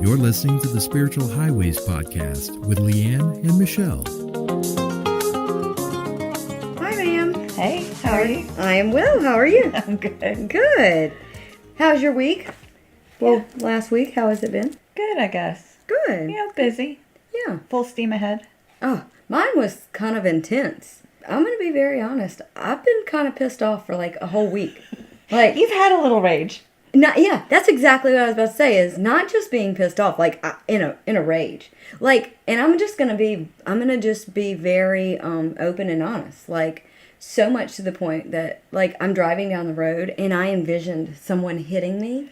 You're listening to the Spiritual Highways podcast with Leigh Ann and Michelle. Hi, ma'am. Hey, how are you? I am well. How are you? I'm good. Good. How's your week? Well, last week, how has it been? Good, I guess. Good. Yeah, busy. Yeah. Full steam ahead. Oh, mine was kind of intense. I'm going to be very honest. I've been kind of pissed off for like a whole week. Like, You've had a little rage. yeah, that's exactly what I was about to say. Is not just being pissed off, like in a rage. Like, and I'm gonna just be very open and honest. Like, so much to the point that like I'm driving down the road and I envisioned someone hitting me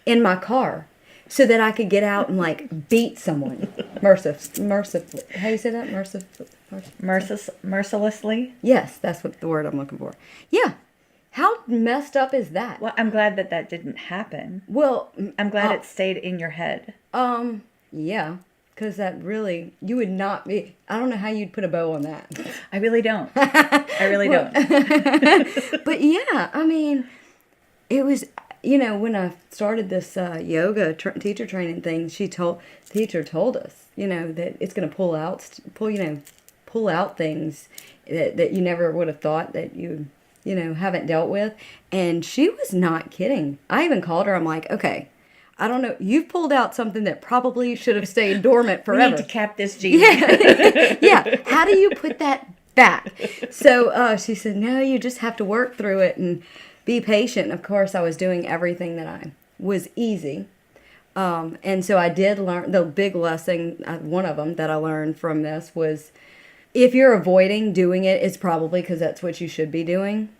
in my car, so that I could get out and like beat someone mercifully. How do you say that? Mercilessly? Yes, that's what the word I'm looking for. Yeah. How messed up is that? Well, I'm glad that didn't happen. Well, I'm glad it stayed in your head. yeah, because that really, you would not be, I don't know how you'd put a bow on that. I really don't. I really don't. But yeah, I mean, it was, when I started this yoga teacher training thing, teacher told us, that it's going to pull out things that you never would have thought that you haven't dealt with. And she was not kidding. I even called her. I'm like, okay, I don't know. You've pulled out something that probably should have stayed dormant forever. We need to cap this genie. Yeah. Yeah. How do you put that back? So she said, no, you just have to work through it and be patient. Of course, I was doing everything that was easy. And so I did learn the big lesson. One of them that I learned from this was, if you're avoiding doing it, it's probably because that's what you should be doing.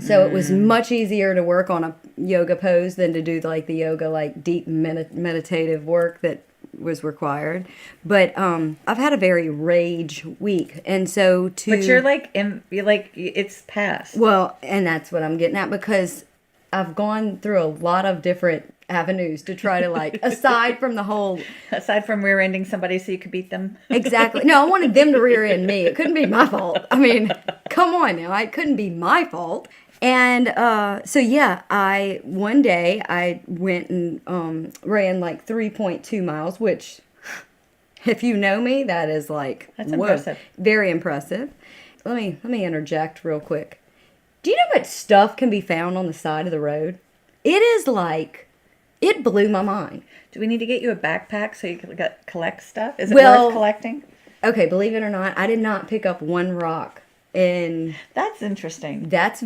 So it was much easier to work on a yoga pose than to do like the yoga, like deep meditative work that was required. But I've had a very rage week, and so But you're like it's past. Well, and that's what I'm getting at, because I've gone through a lot of different avenues to try to aside from rear-ending somebody so you could beat them. Exactly. No, I wanted them to rear-end me. It couldn't be my fault. I mean, come on now. It couldn't be my fault. And so yeah, one day I went and ran like 3.2 miles, which, if you know me, that is like, that's impressive. Very impressive. Let me interject real quick. Do you know what stuff can be found on the side of the road? It is like, it blew my mind. Do we need to get you a backpack so you can collect stuff? Is it worth collecting? Okay, believe it or not, I did not pick up one rock. And that's interesting. That's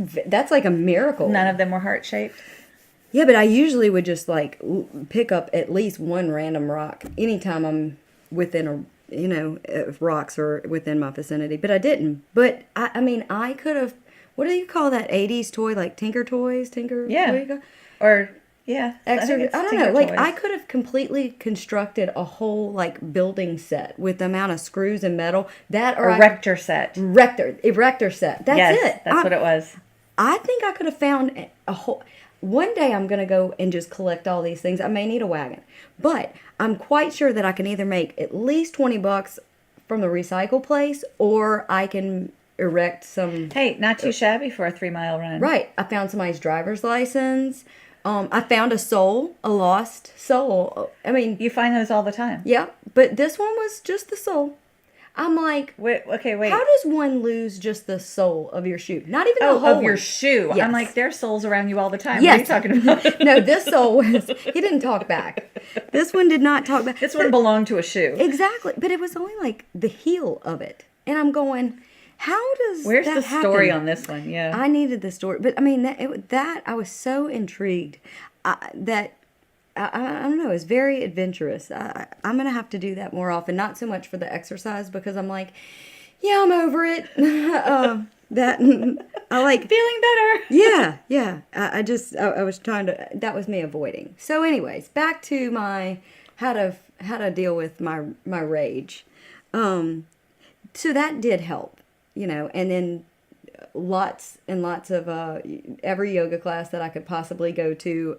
like a miracle. None of them were heart-shaped? Yeah, but I usually would just pick up at least one random rock anytime I'm within if rocks are within my vicinity. But I didn't. But I mean, I could have, what do you call that 80s toy, like Tinker Toys? Yeah. Or, yeah. I don't know. Like, I could have completely constructed a whole, building set with the amount of screws and metal. Erector set. Erector set. That's it. That's what it was. I think I could have found a whole... One day I'm going to go and just collect all these things. I may need a wagon. But I'm quite sure that I can either make at least $20 from the recycle place, or I can erect some... Hey, not too shabby for a 3-mile run. Right. I found somebody's driver's license. I found a lost soul. I mean... You find those all the time. Yeah, but this one was just the soul. I'm like... Wait. How does one lose just the sole of your shoe? Not even the whole of your shoe. Yes. I'm like, there's soles around you all the time. Yes. What are you talking about? No, this sole was... He didn't talk back. This one did not talk back. This one belonged to a shoe. Exactly. But it was only like the heel of it. And I'm going... How does Where's that the happen? story on this one? Yeah, I needed the story, but I mean that I was so intrigued that I don't know. It's very adventurous. I'm gonna have to do that more often. Not so much for the exercise, because I'm like, yeah, I'm over it. That I like feeling better. Yeah. I was trying to. That was me avoiding. So, anyways, back to my how to deal with my rage. So that did help. And then lots and lots of every yoga class that I could possibly go to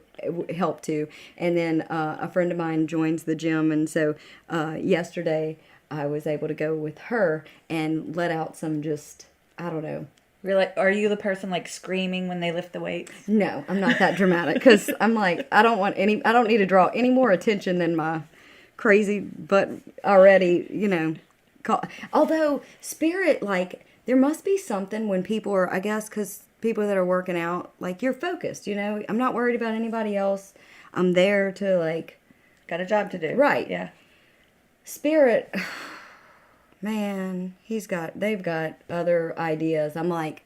helped too. And then a friend of mine joins the gym, and so yesterday I was able to go with her and let out some I don't know. Really? Are you the person screaming when they lift the weights? No, I'm not that dramatic, because I'm like, I don't need to draw any more attention than my crazy, but already, although spirit, like, there must be something when people are, I guess, because people that are working out, like, you're focused, I'm not worried about anybody else. I'm there to, like, got a job to do. Right. Yeah. Spirit, man, they've got other ideas. I'm like,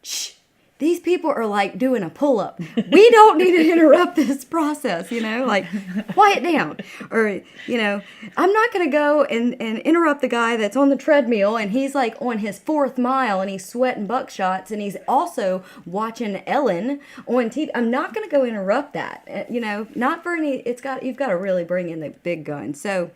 shh, these people are like doing a pull-up. We don't need to interrupt this process, like, quiet down. Or, I'm not going to go and interrupt the guy that's on the treadmill and he's like on his 4th mile and he's sweating buckshots and he's also watching Ellen on TV. I'm not going to go interrupt that, not for any, you've got to really bring in the big gun. So,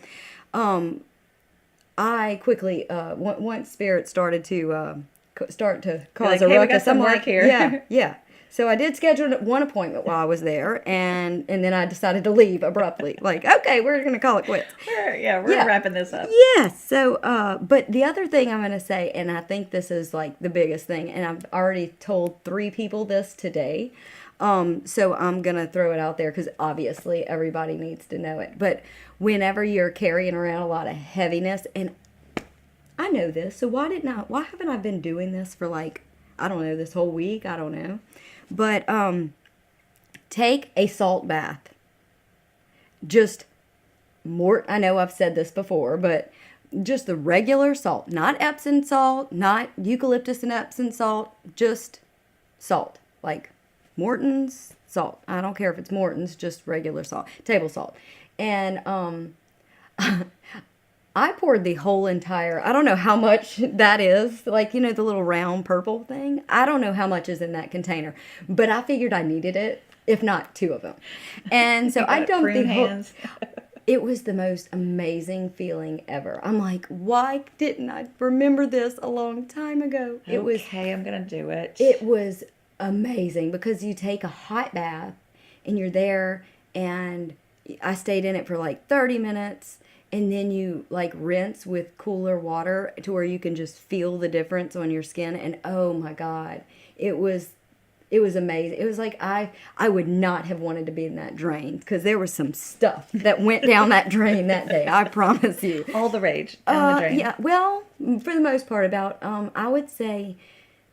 I quickly, once Spirit started to cause a ruckus. Hey, we got some work here. Yeah. So I did schedule one appointment while I was there, and then I decided to leave abruptly. Like, okay, we're going to call it quits. We're wrapping this up. Yes. So, but the other thing I'm going to say, and I think this is like the biggest thing, and I've already told 3 people this today, so I'm going to throw it out there because obviously everybody needs to know it. But whenever you're carrying around a lot of heaviness, and I know this, so why haven't I been doing this for like, I don't know, this whole week? I don't know. But take a salt bath. Just more, I know I've said this before, but just the regular salt, not Epsom salt, not eucalyptus and Epsom salt, just salt, like Morton's salt. I don't care if it's Morton's, just regular salt, table salt. And I poured the whole entire, I don't know how much that is, like, the little round purple thing. I don't know how much is in that container, but I figured I needed it, if not 2 of them. And so I dumped the whole, it was the most amazing feeling ever. I'm like, why didn't I remember this a long time ago? I'm going to do it. It was amazing because you take a hot bath and you're there, and I stayed in it for like 30 minutes. And then you like rinse with cooler water to where you can just feel the difference on your skin. And oh my God, it was amazing. It was like I would not have wanted to be in that drain because there was some stuff that went down that drain that day. I promise you. All the rage down the drain. Yeah. Well, for the most part, about I would say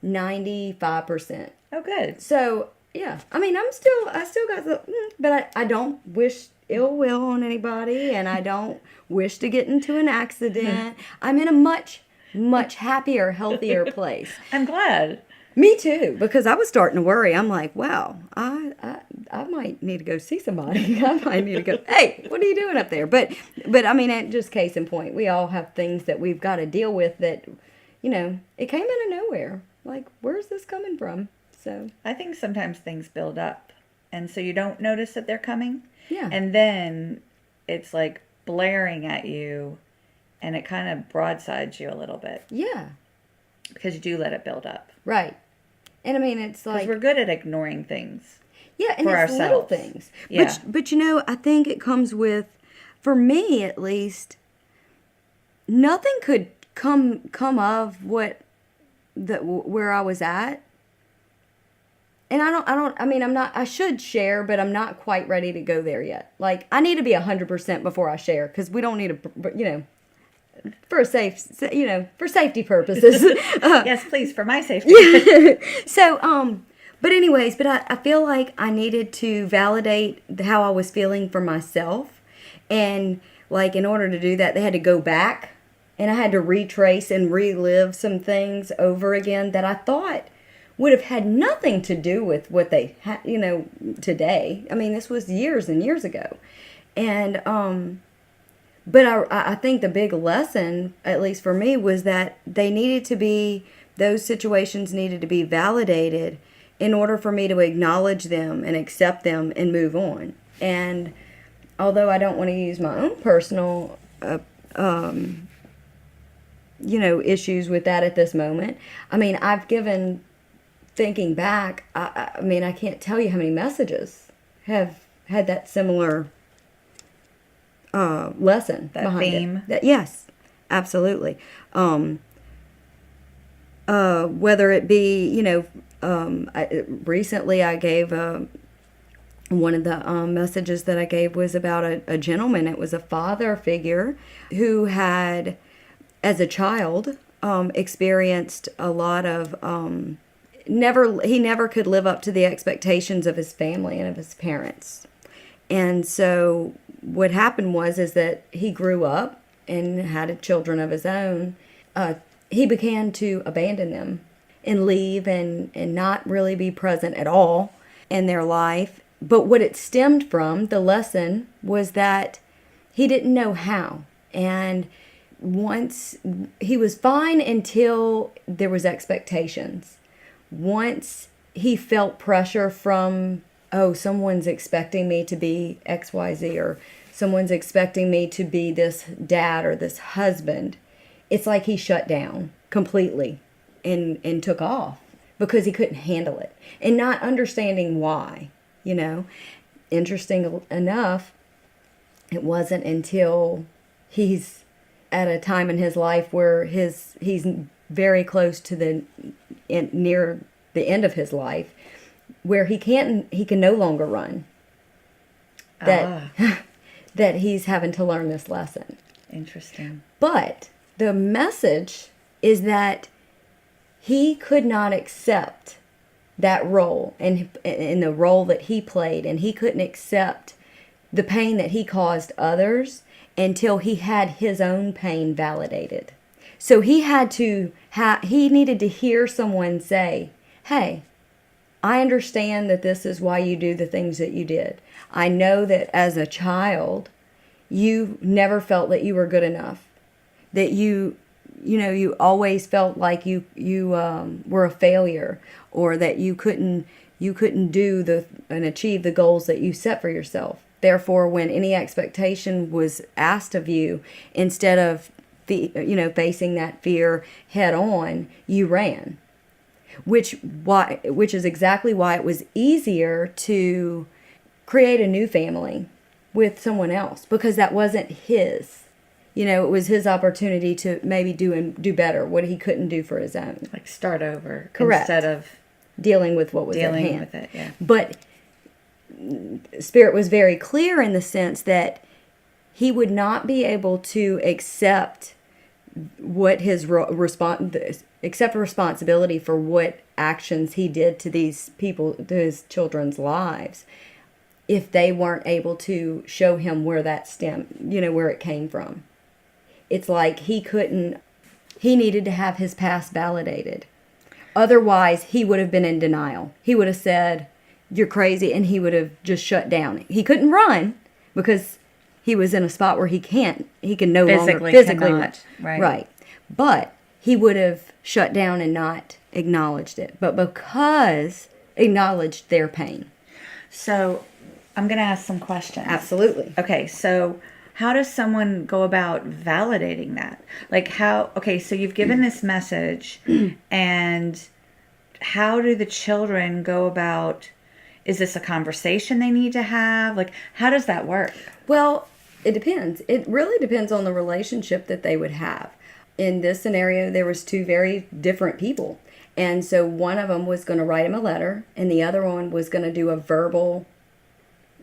95%. Oh, good. So yeah, I mean, I still got the, but I don't wish ill will on anybody, and I don't wish to get into an accident. I'm in a much, much happier, healthier place. I'm glad. Me too, because I was starting to worry. I'm like, wow, I might need to go see somebody. I might need to go, hey, what are you doing up there? But I mean, just case in point, we all have things that we've got to deal with that, it came out of nowhere. Like, where's this coming from? So I think sometimes things build up, and so you don't notice that they're coming. Yeah. And then it's like blaring at you, and it kind of broadsides you a little bit. Yeah. Because you do let it build up. Right. And I mean, it's like, because we're good at ignoring things. Yeah, and for it's ourselves. little things. Yeah. But I think it comes with, for me at least, nothing could come of where I was at. And I should share, but I'm not quite ready to go there yet. Like, I need to be 100% before I share, because we don't need to, for safety purposes. Yes, please, for my safety. So, but anyways, I feel like I needed to validate how I was feeling for myself. And, like, in order to do that, they had to go back, and I had to retrace and relive some things over again that I thought would have had nothing to do with what they had, today. I mean, this was years and years ago. And, but I think the big lesson, at least for me, was that those situations needed to be validated in order for me to acknowledge them and accept them and move on. And although I don't want to use my own personal, issues with that at this moment, I mean, thinking back, I mean, I can't tell you how many messages have had that similar lesson that behind theme. it. Yes, absolutely. Whether it be, recently I gave One of the messages that I gave was about a gentleman. It was a father figure who had, as a child, experienced a lot of he never could live up to the expectations of his family and of his parents. And so what happened is that he grew up and had children of his own. He began to abandon them and leave and not really be present at all in their life. But what it stemmed from, the lesson, was that he didn't know how. And once he was fine until there was expectations. Once he felt pressure from, oh, someone's expecting me to be XYZ, or someone's expecting me to be this dad or this husband, it's like he shut down completely and took off because he couldn't handle it and not understanding why, Interesting enough, it wasn't until he's at a time in his life where he's very close to near the end of his life, where he can no longer run, that that he's having to learn this lesson. Interesting. But the message is that he could not accept that role and in the role that he played, and he couldn't accept the pain that he caused others until he had his own pain validated. So he needed to hear someone say, hey, I understand that this is why you do the things that you did. I know that as a child, you never felt that you were good enough, that you always felt like you were a failure, or that you couldn't do and achieve the goals that you set for yourself. Therefore, when any expectation was asked of you, instead of facing that fear head on, you ran. Which is exactly why it was easier to create a new family with someone else, because that wasn't his. It was his opportunity to maybe do better what he couldn't do for his own. Like start over. Correct. Instead of dealing with what was at hand. Dealing with it, yeah. But Spirit was very clear in the sense that he would not be able to accept what his accept responsibility for what actions he did to these people, to his children's lives, if they weren't able to show him where that where it came from. It's like he needed to have his past validated. Otherwise, he would have been in denial. He would have said, you're crazy, and he would have just shut down. He couldn't run because he was in a spot where he can no longer physically run. Right. But he would have shut down and not acknowledged it. But because acknowledged their pain. So I'm going to ask some questions. Absolutely. Okay, so how does someone go about validating that? So you've given this message, and how do the children go about, is this a conversation they need to have? How does that work? Well, it depends. It really depends on the relationship that they would have. In this scenario, there was two very different people. And so one of them was going to write him a letter, and the other one was going to do a verbal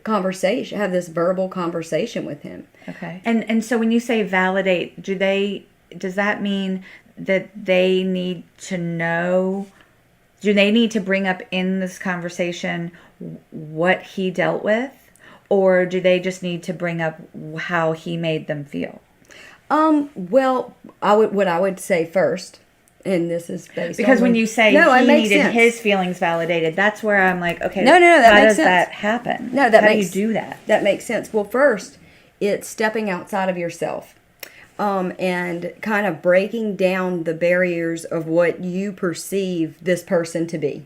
conversation, have this verbal conversation with him. Okay. And so when you say validate, does that mean that they need to know, do they need to bring up in this conversation what he dealt with, or do they just need to bring up how he made them feel? Well, what I would say first, and this is based because on when you say he needed his feelings validated, that's where I'm like, okay, no, that how makes does sense. that happen? No, how do you do that? That makes sense. Well, first, it's stepping outside of yourself, and kind of breaking down the barriers of what you perceive this person to be.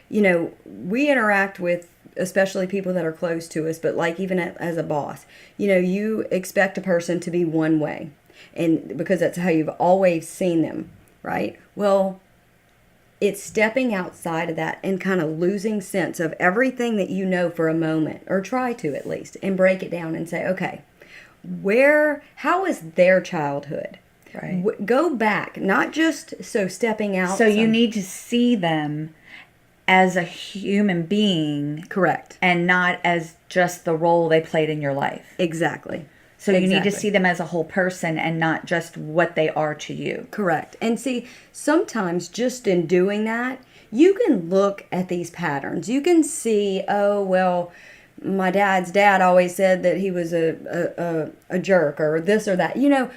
We interact with, especially people that are close to us, but even as a boss, you expect a person to be one way, and because that's how you've always seen them, right? Well, it's stepping outside of that and kind of losing sense of everything that you know for a moment, or try to at least, and break it down and say, okay, how was their childhood? Right. Go back, not just stepping out. So you need to see them as a human being. Correct. And not as just the role they played in your life. Exactly. So you need to see them as a whole person and not just what they are to you. Correct. And see, sometimes just in doing that, you can look at these patterns. You can see, oh, well, my dad's dad always said that he was a jerk or this or that. You know,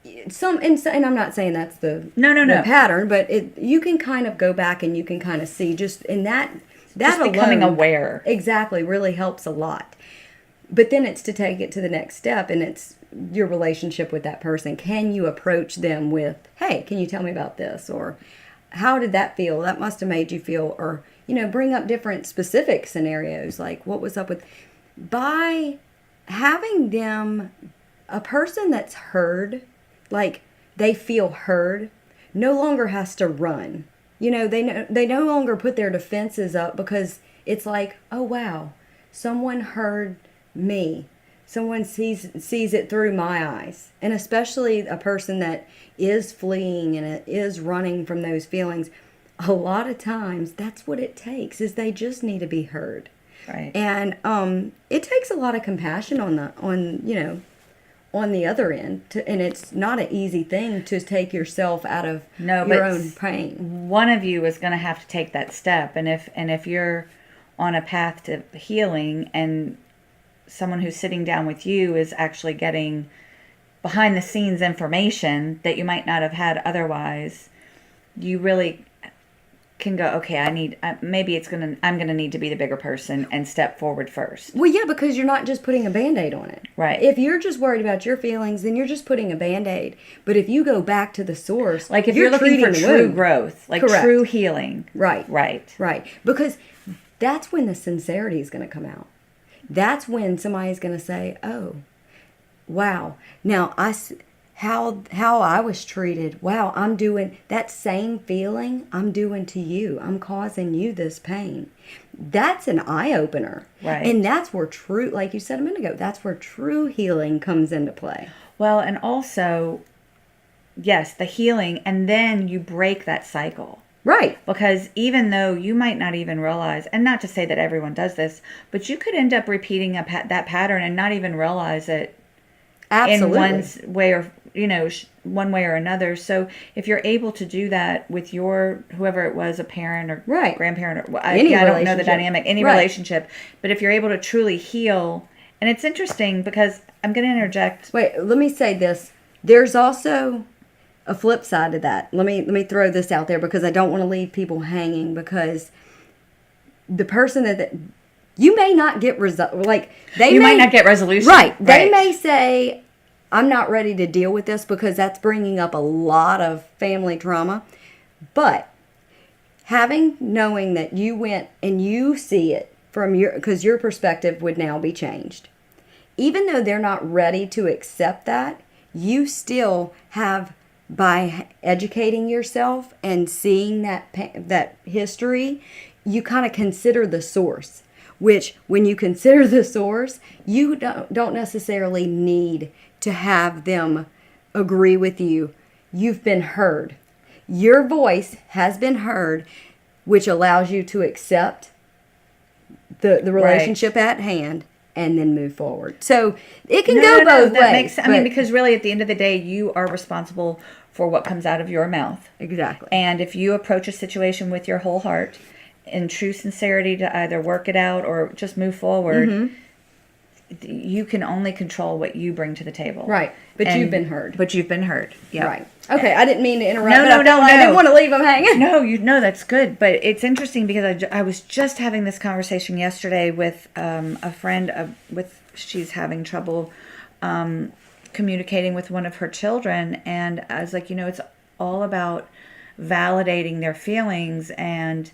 and I'm not saying that's the pattern, but you can kind of go back and you can kind of see just in that just alone, becoming aware. Exactly, really helps a lot. But then it's to take it to the next step, and it's your relationship with that person. Can you approach them with, hey, can you tell me about this? Or how did that feel? That must have made you feel, or, you know, bring up different specific scenarios, like what was up with, by having them, a person that's heard, like they feel heard, no longer has to run. You know, they no longer put their defenses up, because it's like, oh wow, someone heard me. Someone sees it through my eyes. And especially a person that is fleeing and is running from those feelings, a lot of times that's what it takes, is they just need to be heard. Right. And it takes a lot of compassion on the other end, and it's not an easy thing to take yourself out of your own pain. One of you is going to have to take that step, and if you're on a path to healing, and someone who's sitting down with you is actually getting behind the scenes information that you might not have had otherwise, you really can go, okay, I'm gonna need to be the bigger person and step forward first. Well, yeah, because you're not just putting a Band-Aid on it. Right. If you're just worried about your feelings, then you're just putting a Band-Aid. But if you go back to the source, like if you're looking for true growth, like Correct. True healing. Right. Right. Because that's when the sincerity is going to come out. That's when somebody's going to say, oh, wow, now how I was treated. Wow, I'm doing that same feeling I'm doing to you. I'm causing you this pain. That's an eye-opener. Right. And that's where like you said a minute ago, that's where true healing comes into play. Well, and also, yes, the healing, and then you break that cycle. Right. Because even though you might not even realize, and not to say that everyone does this, but you could end up repeating that pattern and not even realize it. Absolutely. In one way or, one way or another. So if you're able to do that with your, whoever it was, a parent or right. grandparent, or I don't know the dynamic, any right. relationship, but if you're able to truly heal, and it's interesting because I'm going to interject. Wait, let me say this. There's also a flip side to that. Let me throw this out there, because I don't want to leave people hanging, because the person that you may not get might not get resolution. Right. They may say, I'm not ready to deal with this, because that's bringing up a lot of family trauma. But knowing that you went and you see it from because your perspective would now be changed. Even though they're not ready to accept that, you still have, by educating yourself and seeing that history, you kind of consider the source. Which, when you consider the source, you don't necessarily need to have them agree with you. You've been heard. Your voice has been heard, which allows you to accept the relationship at hand and then move forward. So it can go both ways. Because really at the end of the day, you are responsible for what comes out of your mouth. Exactly. And if you approach a situation with your whole heart, in true sincerity, to either work it out or just move forward, mm-hmm. you can only control what you bring to the table. Right. But you've been heard. Yeah. Right. Okay, I didn't mean to interrupt. No. I didn't want to leave them hanging. No, that's good. But it's interesting because I was just having this conversation yesterday with a friend. She's having trouble communicating with one of her children. And I was like, it's all about validating their feelings, and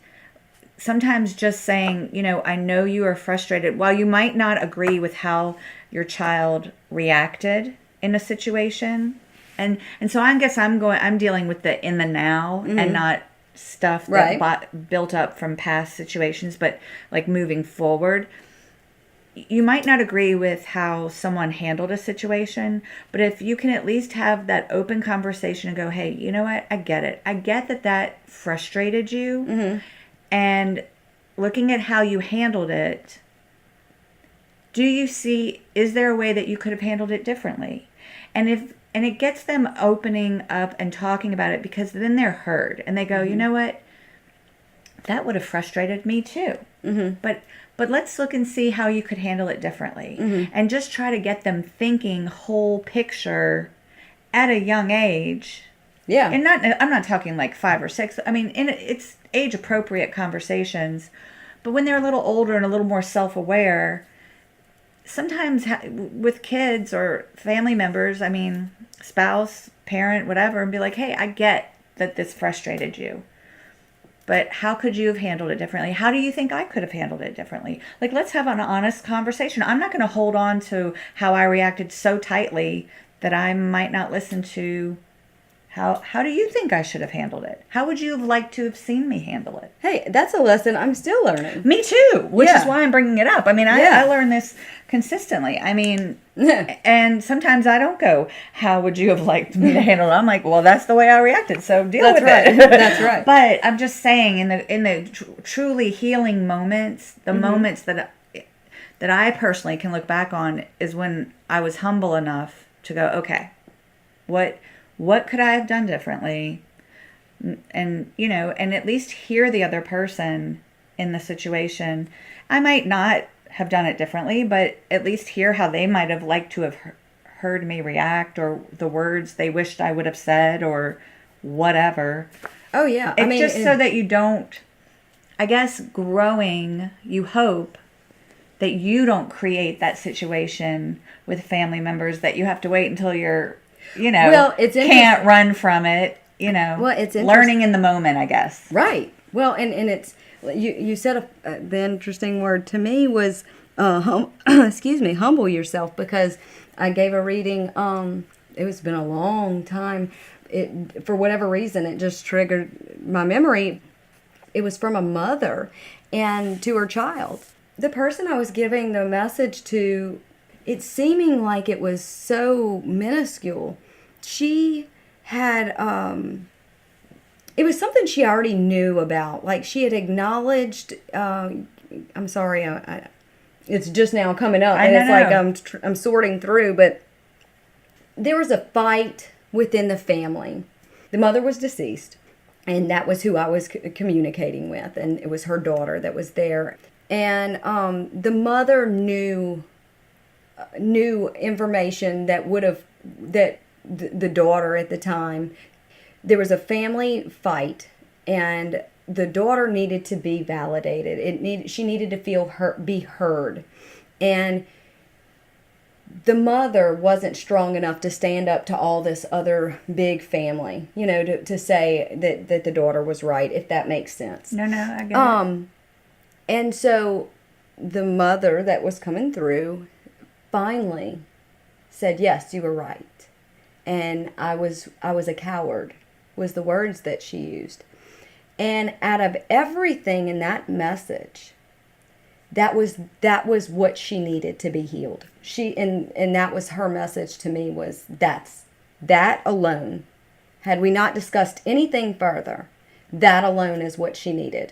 sometimes just saying, I know you are frustrated. While you might not agree with how your child reacted in a situation, and so I guess I'm dealing with the in the now, mm-hmm. and not stuff that built up from past situations, but like moving forward. You might not agree with how someone handled a situation, but if you can at least have that open conversation and go, hey, you know what? I get it. I get that frustrated you. Mm-hmm. And looking at how you handled it, is there a way that you could have handled it differently? And it gets them opening up and talking about it, because then they're heard and they go, you know what? That would have frustrated me too. But let's look and see how you could handle it differently. And just try to get them thinking whole picture at a young age. Yeah. And I'm not talking like 5 or 6. I mean, it's age appropriate conversations. But when they're a little older and a little more self-aware, sometimes with kids or family members, I mean, spouse, parent, whatever, and be like, hey, I get that this frustrated you, but how could you have handled it differently? How do you think I could have handled it differently? Like, let's have an honest conversation. I'm not going to hold on to how I reacted so tightly that I might not listen to how do you think I should have handled it? How would you have liked to have seen me handle it? Hey, that's a lesson I'm still learning. Me too, which Yeah. is why I'm bringing it up. I mean, I learn this consistently. I mean, and sometimes I don't go, how would you have liked me to handle it? I'm like, well, that's the way I reacted, so deal with it. That's right. But I'm just saying, in the truly healing moments, the moments that I personally can look back on is when I was humble enough to go, okay, what could I have done differently? And, and at least hear the other person in the situation. I might not have done it differently, but at least hear how they might have liked to have heard me react, or the words they wished I would have said, or whatever. Oh, yeah. It's just so that you don't, I guess, growing, you hope that you don't create that situation with family members that you have to wait until you're, well, it's can't run from it, Well, it's learning in the moment, I guess. Right. Well, and it's, you said the interesting word to me was, humble yourself, because I gave a reading, it's been a long time. For whatever reason, it just triggered my memory. It was from a mother and to her child. The person I was giving the message to, it seeming like it was so minuscule. She had, it was something she already knew about. Like, she had acknowledged, I'm sorry, it's just now coming up. And it's like I'm sorting through, but there was a fight within the family. The mother was deceased, and that was who I was communicating with, and it was her daughter that was there. And the mother knew information that the daughter at the time, there was a family fight, and the daughter needed to be validated. She needed to be heard, and the mother wasn't strong enough to stand up to all this other big family, to say that the daughter was right, if that makes sense. No, I get it. And so the mother that was coming through finally said, yes, you were right. And I was a coward, was the words that she used. And out of everything in that message, that was what she needed to be healed. And that was her message to me, was that alone. Had we not discussed anything further, that alone is what she needed.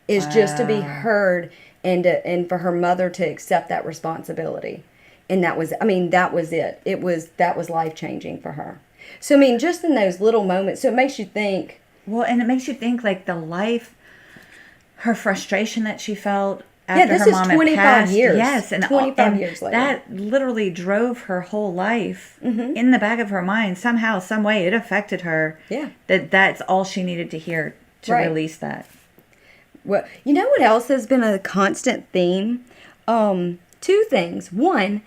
Is just to be heard, and for her mother to accept that responsibility. And that was it. That was life-changing for her. So, just in those little moments, so it makes you think. Well, and it makes you think, like, her frustration that she felt after her mom had passed. This is 25 years. Yes, and 25 years later. That literally drove her whole life in the back of her mind. Somehow, some way, it affected her. Yeah. That's all she needed to hear to release that. Well, you know what else has been a constant theme? 2 things. One,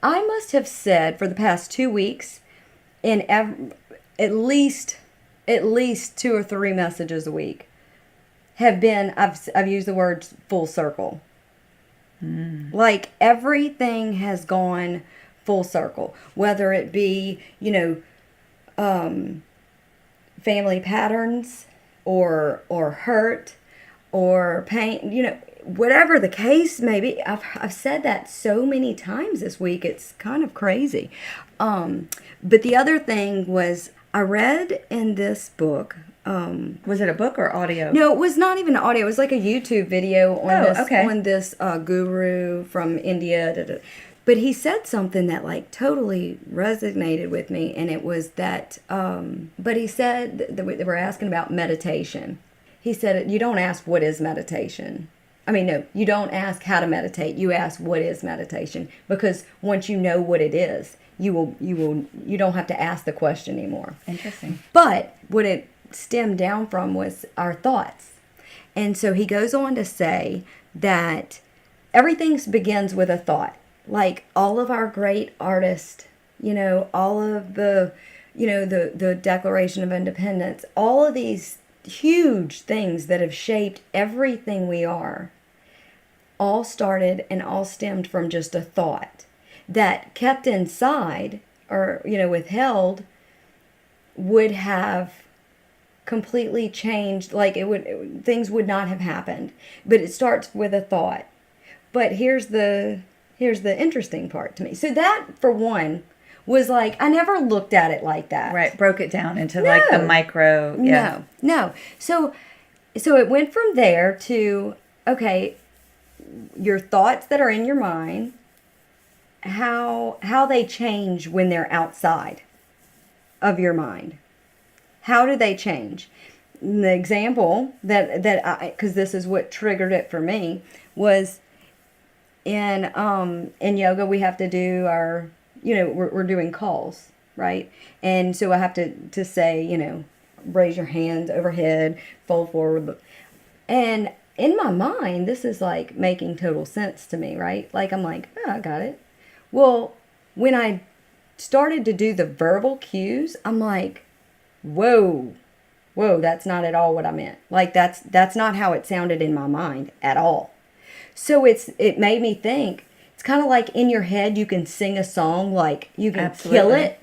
I must have said for the past 2 weeks, in at least 2 or 3 messages a week, have been, I've used the word full circle. Like, everything has gone full circle, whether it be, family patterns, or hurt, or pain, whatever the case may be. I've said that so many times this week, it's kind of crazy. But the other thing was, I read in this book, Was it a book or audio? No, it was not even audio. It was like a YouTube video on okay. on this guru from India. Da, da. But he said something that like totally resonated with me, and it was that. But he said that they were asking about meditation. He said, "You don't ask what is meditation. I mean, no, you don't ask how to meditate. You ask what is meditation, because once you know what it is, you don't have to ask the question anymore." Interesting. But what it stemmed down from was our thoughts. And so he goes on to say that everything begins with a thought. Like all of our great artists, all of the, the Declaration of Independence, all of these huge things that have shaped everything we are, all started and all stemmed from just a thought that kept inside or, withheld would have completely changed. Like things would not have happened. But it starts with a thought. But here's the interesting part to me. So that, for one, was like, I never looked at it like that. Right. Broke it down into like the micro. Yeah. No. So it went from there to, okay, your thoughts that are in your mind, how they change when they're outside of your mind. How do they change? And the example because this is what triggered it for me, was in yoga we have to do our, we're doing calls, right? And so I have to say, raise your hands overhead, fold forward. And in my mind, this is like making total sense to me, right? Like I'm like, oh, I got it. Well, when I started to do the verbal cues, I'm like, whoa, that's not at all what I meant. Like that's not how it sounded in my mind at all. So it made me think, it's kind of like in your head you can sing a song, like you can kill it,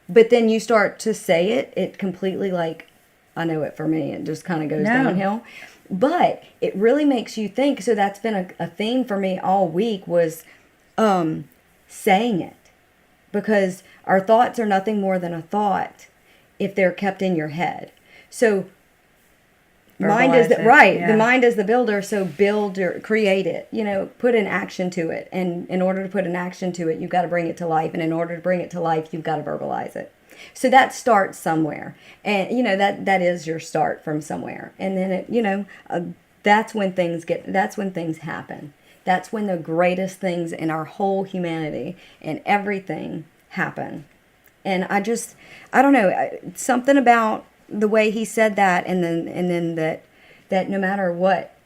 but then you start to say it completely, like, I know it for me, it just kind of goes downhill. But it really makes you think. So that's been a theme for me all week, was saying it. Because our thoughts are nothing more than a thought if they're kept in your head. So mind is the mind is the builder, so build or create it, put an action to it. And in order to put an action to it, you've got to bring it to life. And in order to bring it to life, you've got to verbalize it. So that starts somewhere. And, that is your start from somewhere. And then, that's when things happen. That's when the greatest things in our whole humanity and everything happen. And I don't know, something about the way he said that, and then that no matter what,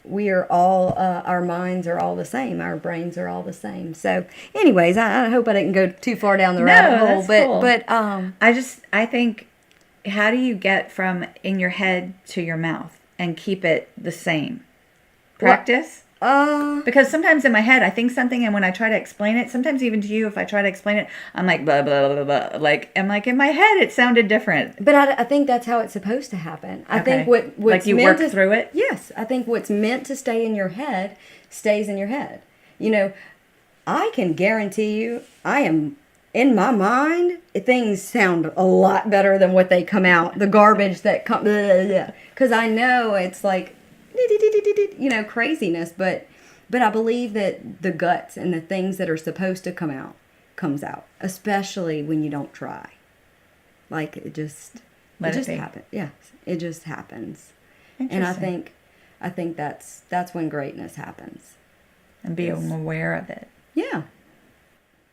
we are all, our minds are all the same, our brains are all the same. So anyways, I hope I didn't go too far down the rabbit hole, but I think, how do you get from in your head to your mouth and keep it the same? Practice? Because sometimes in my head I think something, and when I try to explain it, sometimes even to you, if I try to explain it, I'm like blah blah blah blah. Like I'm like, in my head it sounded different. But I think that's how it's supposed to happen. I think what's like you work through it. Yes, I think what's meant to stay in your head stays in your head. I can guarantee you, I am in my mind. Things sound a lot better than what they come out. The garbage that comes, because I know it's like, craziness, but I believe that the guts and the things that are supposed to come out comes out, especially when you don't try. Like it just happens. Yeah, it just happens. And I think that's when greatness happens. And being aware of it. Yeah.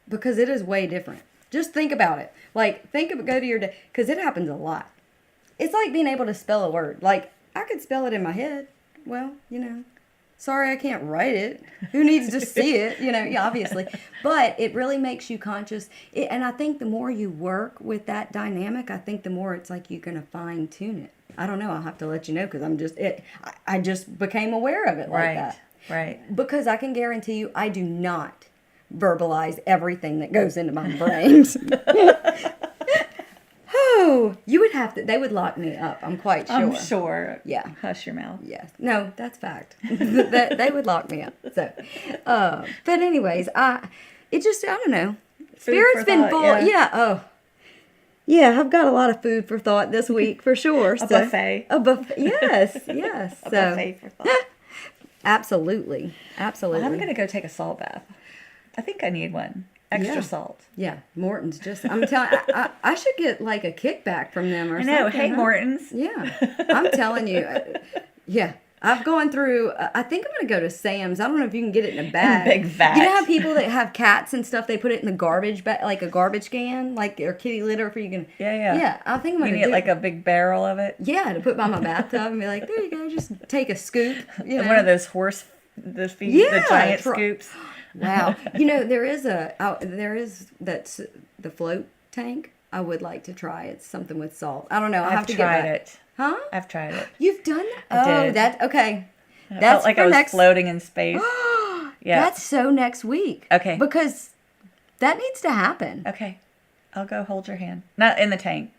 Because it is way different. Just think about it. Like go to your day, because it happens a lot. It's like being able to spell a word. Like I could spell it in my head. Well, sorry I can't write it. Who needs to see it? Obviously. But it really makes you conscious. And I think the more you work with that dynamic, I think the more it's like you're going to fine tune it. I don't know. I'll have to let you know, because I just became aware of it like that. Right. Because I can guarantee you, I do not verbalize everything that goes into my brains. Oh, you would have to. They would lock me up. I'm quite sure. I'm sure. Yeah. Hush your mouth. Yes. No, that's fact. They would lock me up. So, but anyways, I don't know. Spirit's been full. Yeah. Oh, Yeah, I've got a lot of food for thought this week for sure. A buffet. A buffet. Yes, yes. A buffet for thought. Absolutely. Well, I'm going to go take a salt bath. I think I need one. Extra Yeah. salt. Yeah, Morton's just, I'm telling I should get like a kickback from them or I something. know. Hey, huh? Morton's. Yeah, I'm telling you. Yeah, I've gone through, I think I'm going to go to Sam's. I don't know if you can get it in a bag. big vat. You know how people that have cats and stuff, they put it in the garbage bag, like a garbage can, like or kitty litter for you can. Yeah. Yeah, I think I'm You going to need like a big barrel of it. Yeah, to put by my bathtub and be like, there you go, just take a scoop. You know? One of those the Yeah, giant scoops. Wow. You know, that's the float tank. I would like to try. It's something with salt. I don't know. I'll have to tried get back. it. Huh? I've tried it. You've done that? I did. That okay. I That's felt like for I was next. floating in space. Yeah. That's so next week. Okay. Because that needs to happen. Okay. I'll go hold your hand. Not in the tank.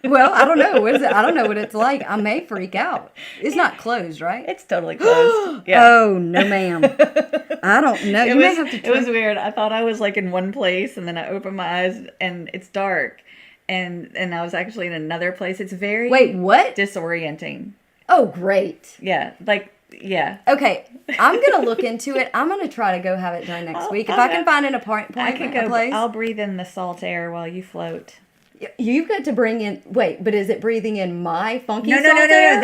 Well, I don't know. What is it? I don't know what it's like. I may freak out. It's not closed, right? It's totally closed. Yeah. Oh no, ma'am. I don't know. You may have to. It was weird. I thought I was like in one place, and then I opened my eyes, and it's dark, and I was actually in another place. It's very Wait, what? disorienting. Oh, great. Yeah, yeah. Okay, I'm gonna look into it. I'm gonna try to go have it done next week if I can find an appointment. I can a go. place. I'll breathe in the salt air while you float. You've got to bring in. Wait, but is it breathing in my funky No. salt air?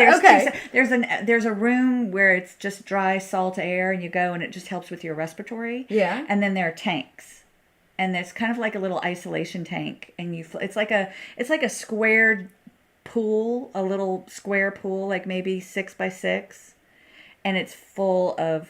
There's a room where it's just dry salt air, and you go, and it just helps with your respiratory. Yeah. And then there are tanks, and it's kind of like a little isolation tank, and it's like a square pool, a little square pool, like maybe 6 by 6, and it's full of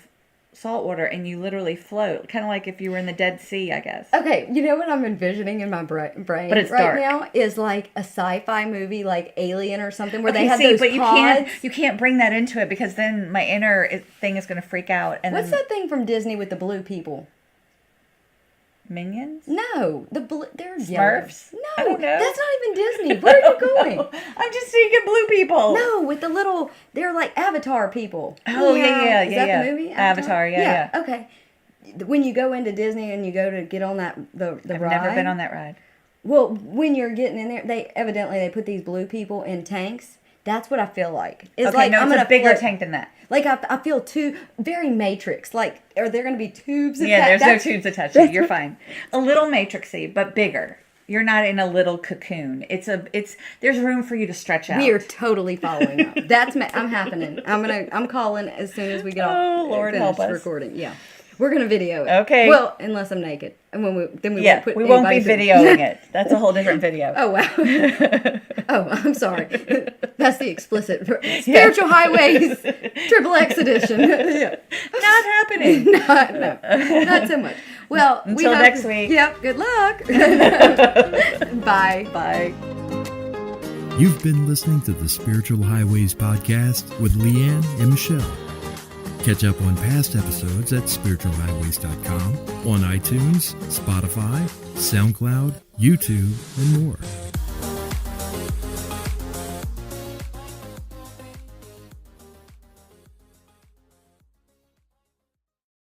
salt water, and you literally float, kind of like if you were in the Dead Sea, I guess. Okay, you know what I'm envisioning in my brain But it's right dark. now is like a sci-fi movie, like Alien or something, where they Okay, have see, those but pods. you can't bring that into it because then my inner thing is going to freak out. And What's then that thing from Disney with the blue people? Minions? No, they're Smurfs? yellow. I No, don't know. that's not even Disney. Where are you going? I'm just thinking blue people. No, with the little, they're like Avatar people. Oh, yeah. Is that the movie? Avatar, yeah. Okay. When you go into Disney and you go to get on the I've ride. never been on that ride. Well, when you're getting in there, they put these blue people in tanks. That's what I feel like. It's Okay, like no, I'm it's gonna a bigger float. tank than that. Like I feel very Matrix. Like, are there going to be tubes? Yeah, attached? there's no tubes attached to you. You're fine. A little matrixy, but bigger. You're not in a little cocoon. There's room for you to stretch out. We are totally following up. I'm happening. I'm calling as soon as we get off. Oh, Lord, finished help us. recording. Yeah, we're gonna video it. Okay. Well, unless I'm naked, and we won't put. we won't be anybody through- videoing it. That's a whole different video. Oh wow. Oh, I'm sorry. That's the explicit spiritual highways triple X edition. Yeah. Not happening. Not so much. Well, Until next week. Yep. Good luck. Bye. Bye. You've been listening to the Spiritual Highways podcast with Leigh Ann and Michelle. Catch up on past episodes at spiritualhighways.com, on iTunes, Spotify, SoundCloud, YouTube, and more.